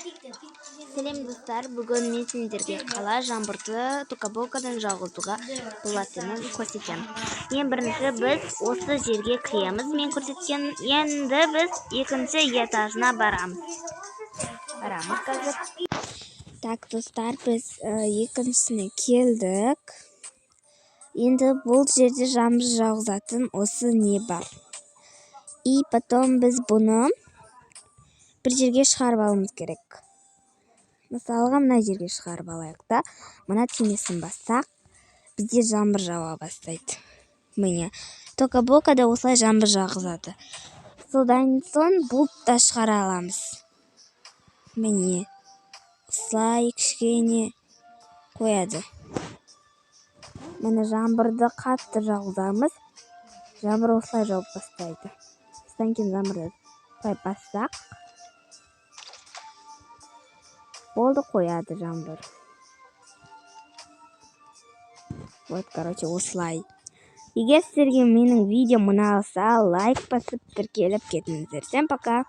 Сәлем достар, бүгін мен сендерге қала жаңбырды токабокадан жауғызуға болатынын көрсетемін. Ең бірінші біз осы жерге кіреміз, мен көрсеткен. Енді біз екінші этажына барамыз қазір. Так, достар, біз екіншісіне келдік. Енді бұл жерде жаңбыр жауғызатын осы не бар. И потом біз бұны бір жерге шығарып алуымыз керек. Мысалға, мына жерге шығарып алайық та, мына түймесін бассақ, бізде жаңбыр жауа бастайды. Міне, токабокада осылай жаңбыр жауғызады. Содан соң бұлт та шығара аламыз. Міне, осылай кішкене қояды. Міне, жаңбырды қатты жауғызамыз. Жаңбыр осылай жауып бастайды. Содан кейін жаңбырды осылай бассақ, болды, қояды жаңбыр. Вот, короче, осылай. Егер сіздерге менің видеом ұнаса, лайк басып тіркеліп кетіңіздер. Всем пока!